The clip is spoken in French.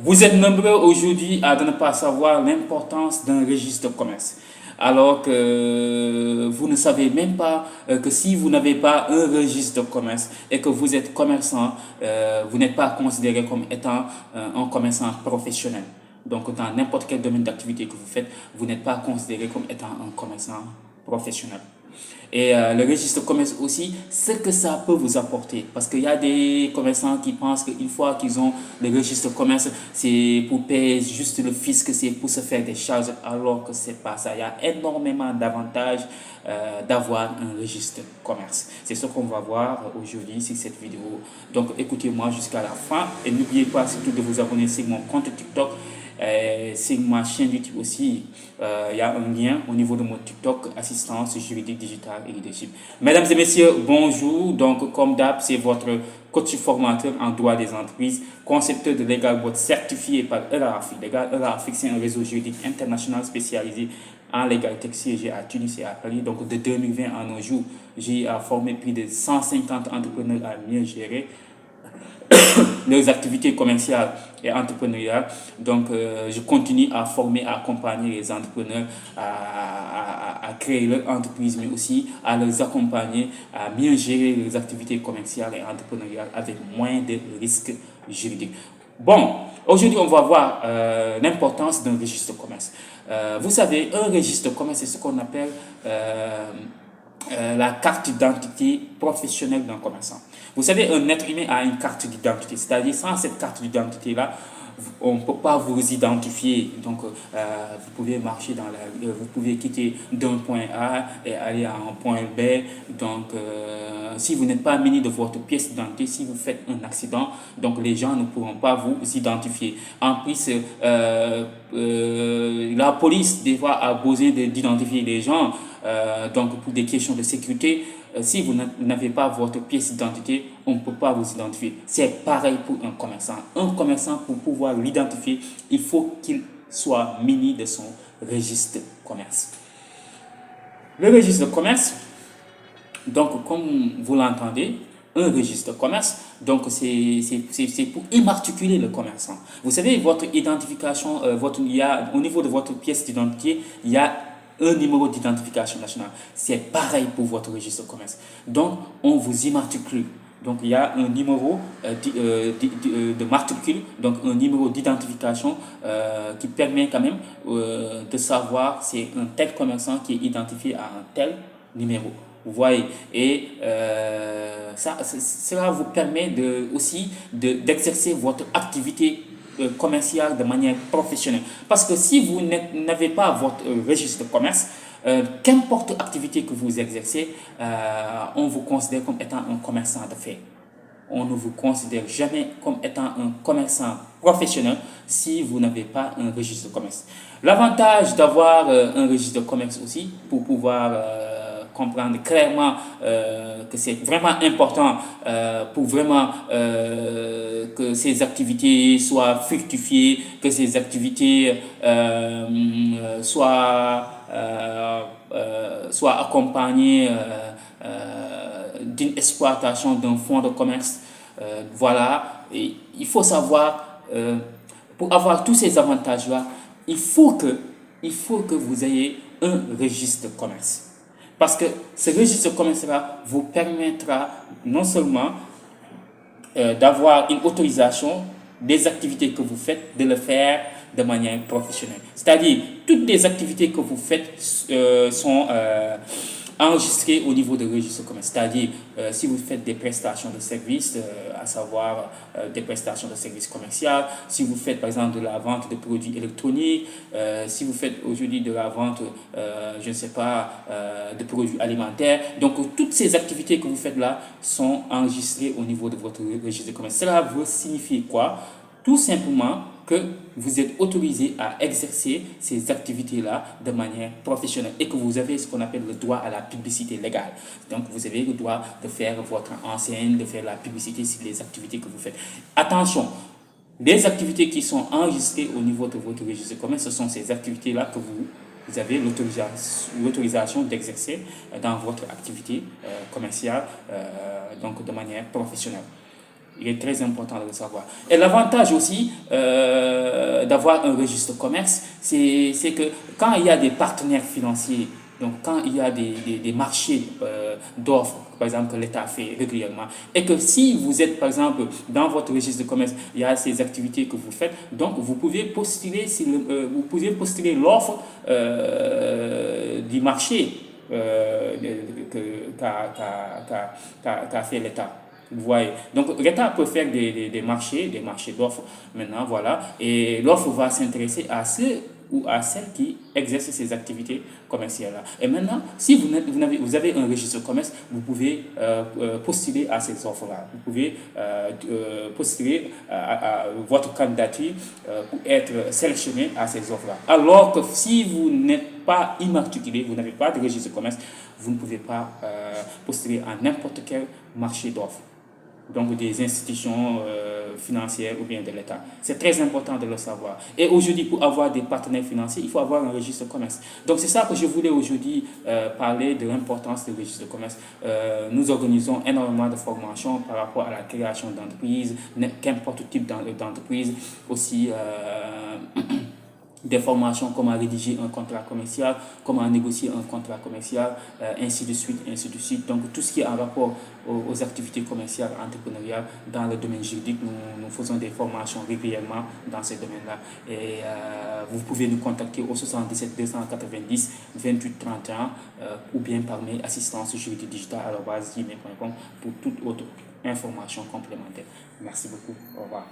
Vous êtes nombreux aujourd'hui à ne pas savoir l'importance d'un registre de commerce. Alors que vous ne savez même pas que si vous n'avez pas un registre de commerce et que vous êtes commerçant, vous n'êtes pas considéré comme étant un commerçant professionnel. Donc dans n'importe quel domaine d'activité que vous faites, vous n'êtes pas considéré comme étant un commerçant professionnel. Et le registre de commerce aussi, ce que ça peut vous apporter. Parce qu'il y a des commerçants qui pensent qu'une fois qu'ils ont le registre de commerce, c'est pour payer juste le fisc, c'est pour se faire des charges, alors que c'est pas ça. Il y a énormément d'avantages d'avoir un registre de commerce. C'est ce qu'on va voir aujourd'hui sur cette vidéo. Donc écoutez-moi jusqu'à la fin et n'oubliez pas surtout de vous abonner sur mon compte TikTok. Sur ma chaîne YouTube aussi, il y a un lien au niveau de mon TikTok, assistance juridique digitale et leadership. Mesdames et messieurs, bonjour. Donc, comme d'hab, c'est votre coach formateur en droit des entreprises, concepteur de LegalBot certifié par ELAFIC. ELAFIC, c'est un réseau juridique international spécialisé en légalité siégé à Tunis et à Paris. Donc, de 2020 à nos jours, j'ai formé plus de 150 entrepreneurs à mieux gérer leurs activités commerciales et entrepreneuriales. Donc, je continue à former, à accompagner les entrepreneurs à créer leur entreprise, mais aussi à les accompagner à mieux gérer leurs activités commerciales et entrepreneuriales avec moins de risques juridiques. Bon, aujourd'hui, on va voir l'importance d'un registre de commerce. Vous savez, un registre de commerce, c'est ce qu'on appelle la carte d'identité professionnelle d'un commerçant. Vous savez, un être humain a une carte d'identité, c'est-à-dire sans cette carte d'identité-là, on ne peut pas vous identifier. Donc, vous pouvez marcher dans la vous pouvez quitter d'un point A et aller à un point B. Donc, si vous n'êtes pas muni de votre pièce d'identité, si vous faites un accident, donc les gens ne pourront pas vous identifier. En plus, la police, des fois, a besoin d'identifier les gens. Donc, pour des questions de sécurité, si vous n'avez pas votre pièce d'identité, on ne peut pas vous identifier. C'est pareil pour un commerçant. Un commerçant, pour pouvoir l'identifier, il faut qu'il soit muni de son registre de commerce. Le registre de commerce, donc comme vous l'entendez, un registre de commerce, donc c'est pour immatriculer le commerçant. Vous savez, votre identification, au niveau de votre pièce d'identité, il y a un numéro d'identification nationale. C'est pareil pour votre registre de commerce. Donc, on vous immatricule. Donc, il y a un numéro de matricule, donc un numéro d'identification qui permet quand même de savoir c'est un tel commerçant qui est identifié à un tel numéro. Vous voyez, et cela vous permet aussi d'exercer votre activité commerciale de manière professionnelle. Parce que si vous n'avez pas votre registre de commerce, qu'importe l'activité que vous exercez, on vous considère comme étant un commerçant de fait. On ne vous considère jamais comme étant un commerçant professionnel si vous n'avez pas un registre de commerce. L'avantage d'avoir un registre de commerce aussi, pour pouvoir comprendre clairement que c'est vraiment important pour vraiment que ces activités soient fructifiées, que ces activités soient accompagnées d'une exploitation d'un fonds de commerce. Voilà, et il faut savoir, pour avoir tous ces avantages-là, il faut que vous ayez un registre de commerce. Parce que ce registre de commerce-là vous permettra non seulement d'avoir une autorisation des activités que vous faites, de le faire de manière professionnelle. C'est-à-dire, toutes les activités que vous faites sont enregistrées au niveau de registre de commerce. C'est-à-dire, si vous faites des prestations de services, à savoir des prestations de services commerciaux, si vous faites par exemple de la vente de produits électroniques, si vous faites aujourd'hui de la vente, je ne sais pas, de produits alimentaires. Donc, toutes ces activités que vous faites là sont enregistrées au niveau de votre registre de commerce. Cela veut signifier quoi? Tout simplement que vous êtes autorisé à exercer ces activités-là de manière professionnelle et que vous avez ce qu'on appelle le droit à la publicité légale. Donc, vous avez le droit de faire votre enseigne, de faire la publicité sur les activités que vous faites. Attention, les activités qui sont enregistrées au niveau de votre registre de commerce, ce sont ces activités-là que vous avez l'autorisation d'exercer dans votre activité commerciale, donc de manière professionnelle. Il est très important de le savoir. Et l'avantage aussi d'avoir un registre commerce, c'est que quand il y a des partenaires financiers, donc quand il y a des marchés d'offres, par exemple, que l'État fait régulièrement, et que si vous êtes, par exemple, dans votre registre de commerce, il y a ces activités que vous faites, donc vous pouvez postuler, vous pouvez postuler l'offre du marché qu'a fait l'État. Vous voyez. Donc l'État peut faire des marchés d'offres maintenant, voilà, et l'offre va s'intéresser à ceux ou à celles qui exercent ces activités commerciales-là. Et maintenant, si vous avez un registre de commerce, vous pouvez postuler à ces offres-là. Vous pouvez postuler à votre candidature pour être sélectionné à ces offres-là. Alors que si vous n'êtes pas immatriculé, vous n'avez pas de registre de commerce, vous ne pouvez pas postuler à n'importe quel marché d'offres, donc des institutions financières ou bien de l'État. C'est très important de le savoir. Et aujourd'hui, pour avoir des partenaires financiers, il faut avoir un registre de commerce. Donc c'est ça que je voulais aujourd'hui parler de l'importance du registre de commerce. Nous organisons énormément de formations par rapport à la création d'entreprises, qu'importe type d'entreprise, aussi des formations, comment rédiger un contrat commercial, comment négocier un contrat commercial, ainsi de suite, ainsi de suite. Donc tout ce qui est en rapport aux activités commerciales, entrepreneuriales, dans le domaine juridique, nous faisons des formations régulièrement dans ces domaines-là. Et vous pouvez nous contacter au 77 290 28 31 ou bien par mail assistance juridique digitale@gmail.com pour toute autre information complémentaire. Merci beaucoup. Au revoir.